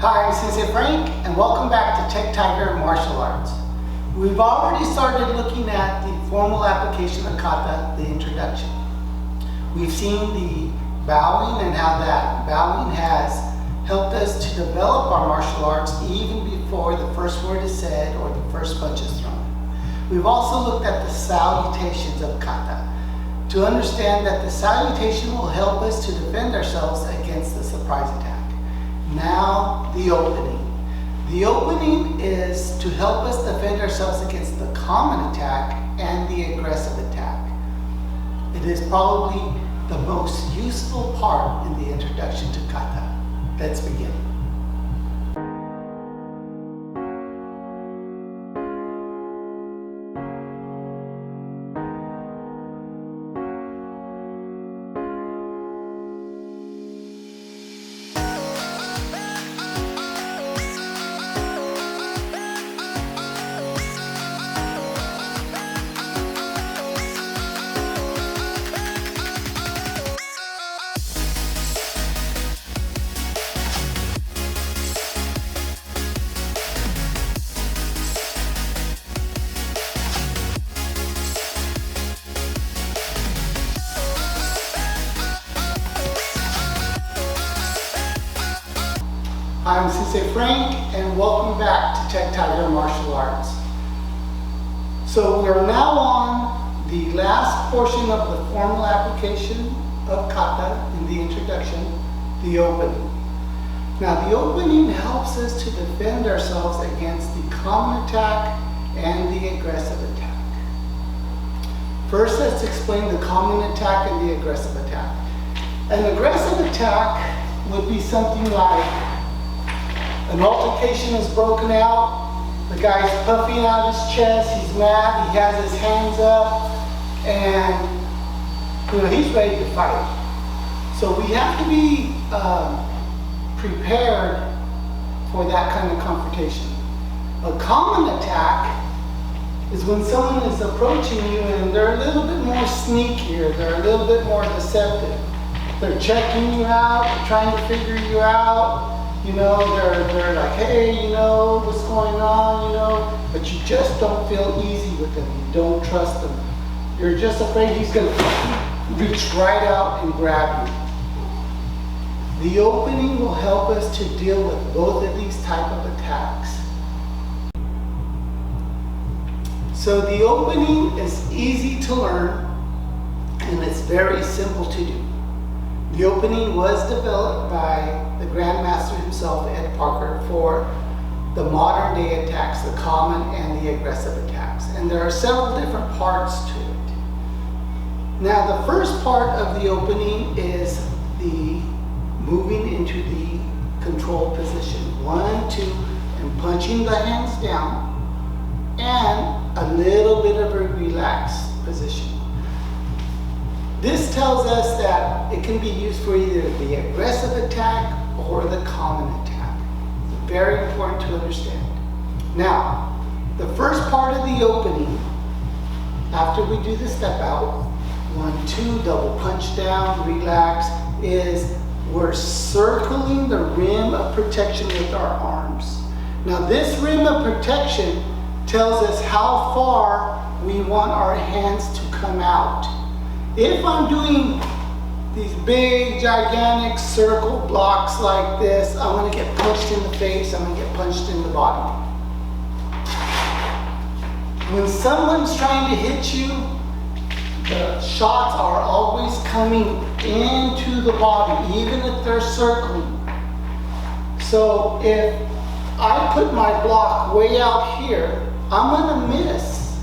Hi, I'm Sensei Frank, and welcome back to Tech Tiger Martial Arts. We've already started looking at the formal application of kata, the introduction. We've seen the bowing and how that bowing has helped us to develop our martial arts even before the first word is said or the first punch is thrown. We've also looked at the salutations of kata to understand that the salutation will help us to defend ourselves against the surprise attack. Now, the opening. The opening is to help us defend ourselves against the common attack and the aggressive attack. It is probably the most useful part in the introduction to kata. Let's begin. I'm Sensei Frank, and welcome back to Tech Tiger Martial Arts. So we are now on the last portion of the formal application of kata in the introduction, the opening. Now the opening helps us to defend ourselves against the common attack and the aggressive attack. First, let's explain the common attack and the aggressive attack. An aggressive attack would be something like an altercation is broken out, the guy's puffing out his chest, he's mad, he has his hands up, and he's ready to fight. So we have to be prepared for that kind of confrontation. A common attack is when someone is approaching you and they're a little bit more sneakier, they're a little bit more deceptive. They're checking you out, they're trying to figure you out. They're like, hey, what's going on, but you just don't feel easy with them. You don't trust them. You're just afraid he's going to reach right out and grab you. The opening will help us to deal with both of these type of attacks. So the opening is easy to learn, and it's very simple to do. The opening was developed by the Grandmaster himself, Ed Parker, for the modern day attacks, the common and the aggressive attacks. And there are several different parts to it. Now the first part of the opening is the moving into the control position. 1, 2, and punching the hands down, and a little bit of a relaxed position. This tells us that it can be used for either the aggressive attack or the common attack. It's very important to understand. Now, the first part of the opening, after we do the step out, 1, 2, double punch down, relax, is we're circling the rim of protection with our arms. Now this rim of protection tells us how far we want our hands to come out. If I'm doing these big, gigantic circle blocks like this, I'm going to get punched in the face, I'm going to get punched in the body. When someone's trying to hit you, the shots are always coming into the body, even if they're circling. So if I put my block way out here, I'm going to miss,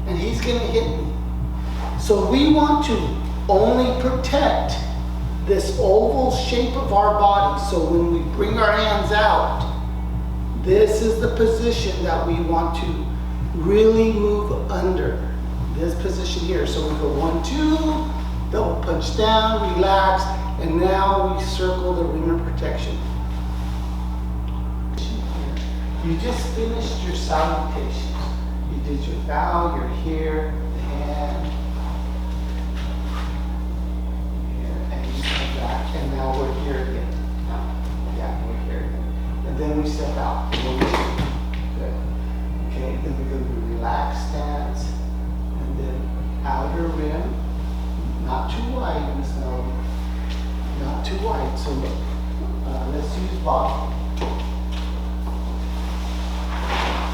and he's going to hit me. So we want to only protect this oval shape of our body. So when we bring our hands out, this is the position that we want to really move under. This position here. So we go 1, 2, double punch down, relax, and now we circle the rim of protection. You just finished your salutation. You did your bow, you're here, the hand, here, and you come back, and now we're here again. Yeah, we're here again. And step out. Good. Okay, then we're going to do relaxed stance, and then outer rim, not too wide, Miss Melody, not too wide. So let's use Bob.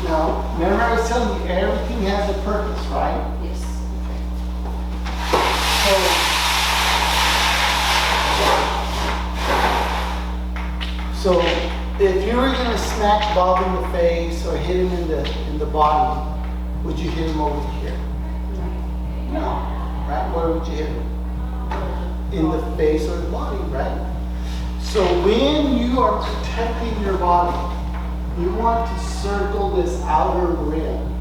Now, remember I was telling you, everything has a purpose, right? Yes. So if you were going to smack Bob in the face or hit him in the body, would you hit him over here? No. Right? Where would you hit him? In the face or the body, right? So when you are protecting your body, you want to circle this outer rim.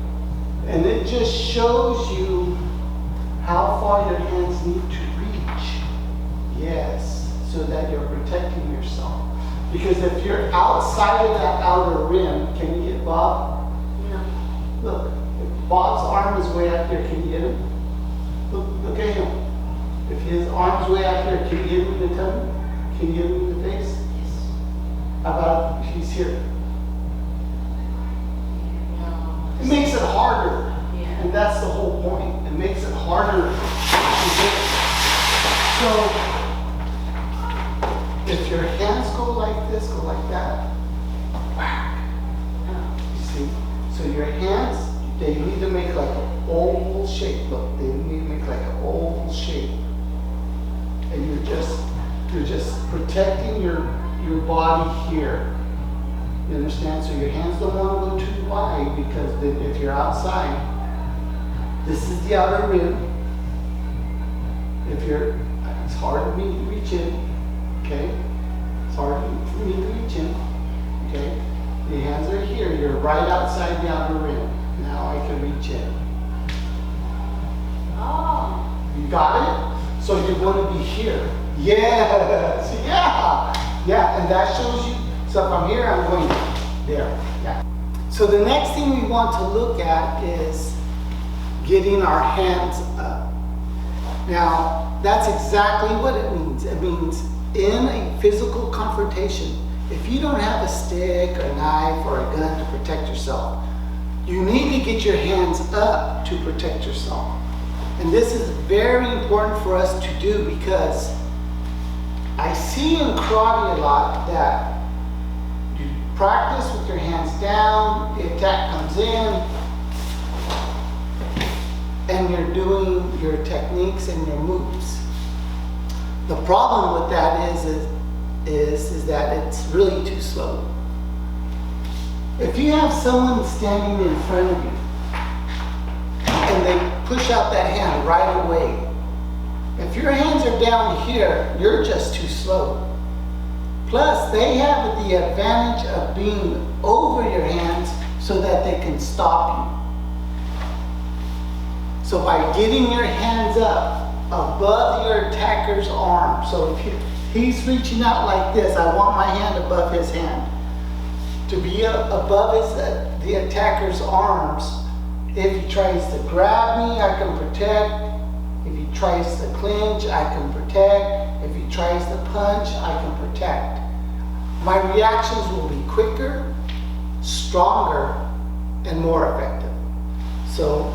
And it just shows you how far your hands need to reach. Yes, so that you're protecting yourself. Because if you're outside of that outer rim, can you get Bob? No. Look, if Bob's arm is way out there, can you get him? Look at him. If his arm's way out there, can you hit him in the tummy? Can you hit him in the face? Yes. How about if he's here? No. It makes it harder. Yeah. And that's the whole point. It makes it harder to get. So, if your hands go like this, go like that, whack. You see? So your hands, they need to make like an oval shape. Look, they need to make like an oval shape. And you're just protecting your body here. You understand? So your hands don't want to go too wide, because then if you're outside, this is the outer rim. It's hard for me to reach in. Okay? It's hard for me to reach in. Okay? The hands are here. You're right outside the outer rim. Now I can reach in. Oh. You got it? So you want to be here. Yes. Yeah. Yeah. And that shows you. So if I'm here, I'm going there. Yeah. So the next thing we want to look at is getting our hands up. Now, that's exactly what it means. It means in a physical confrontation, if you don't have a stick or a knife or a gun to protect yourself, you need to get your hands up to protect yourself. And this is very important for us to do, because I see in karate a lot that you practice with your hands down, the attack comes in, and you're doing your techniques and your moves. The problem with that is that it's really too slow. If you have someone standing in front of you and they push out that hand right away, if your hands are down here, you're just too slow. Plus, they have the advantage of being over your hands so that they can stop you. So by getting your hands up above your attacker's arm, so if he's reaching out like this, I want my hand above his hand. To be above the attacker's arms. If he tries to grab me, I can protect. If he tries to clinch, I can protect. If he tries to punch, I can protect. My reactions will be quicker, stronger, and more effective. So,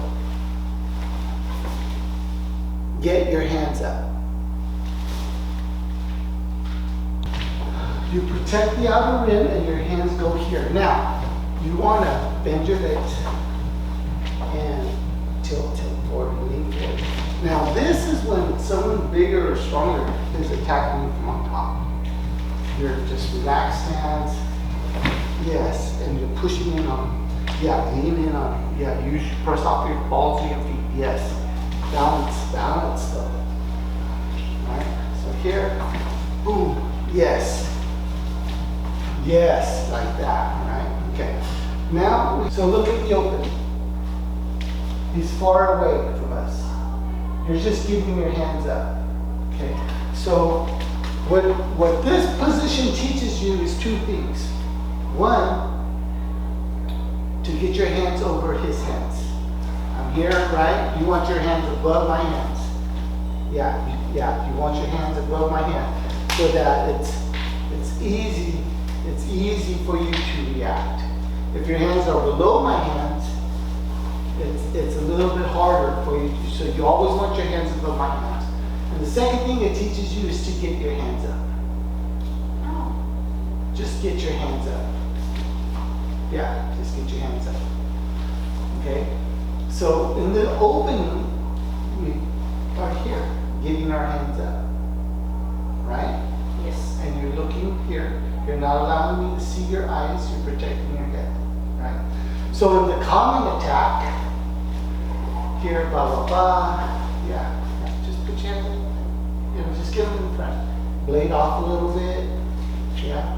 get your hands up. You protect the outer rim and your hands go here. Now, you want to bend your legs and tilt forward and lean forward. Now, this is when someone bigger or stronger is attacking you from on top. You're just relaxed hands. Yes, and you're pushing in on them. Yeah, lean in on them. Yeah, you should press off your balls of your feet. Yes. Balance though. Alright, so here, boom, yes. Yes, like that, right? Okay. Now, so look at the open. He's far away from us. You're just giving your hands up. Okay. So, what this position teaches you is two things. One, to get your hands over his hands. I'm here, right? You want your hands above my hands. Yeah, you want your hands above my hand so that it's easy it's easy for you to react. If your hands are below my hands, it's a little bit harder for you to, so you always want your hands above my hands. And the second thing it teaches you is to get your hands up. Oh. Just get your hands up. Yeah, just get your hands up. Okay? So in the opening, we are here, getting our hands up. Right? Yes. And you're looking here. You're not allowing me to see your eyes. You're protecting your head. Right? So in the common attack, here, blah, blah, blah. Yeah. Just put your hands up. You know, just get them in front. Blade off a little bit. Yeah.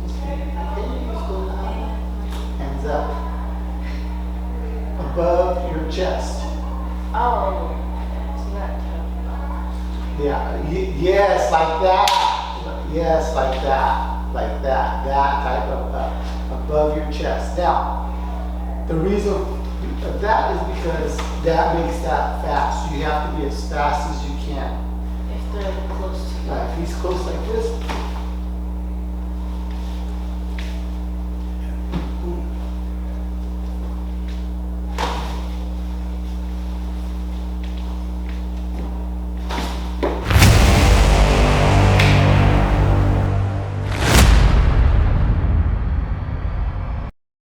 Just, okay, just go down. Hands up. Above your chest. Oh. So that. Yeah. Yes, like that. Yes, like that. Like that. That type of above your chest. Now, the reason of that is because that makes that fast. You have to be as fast as you can. If they're close to you. If he's close like this,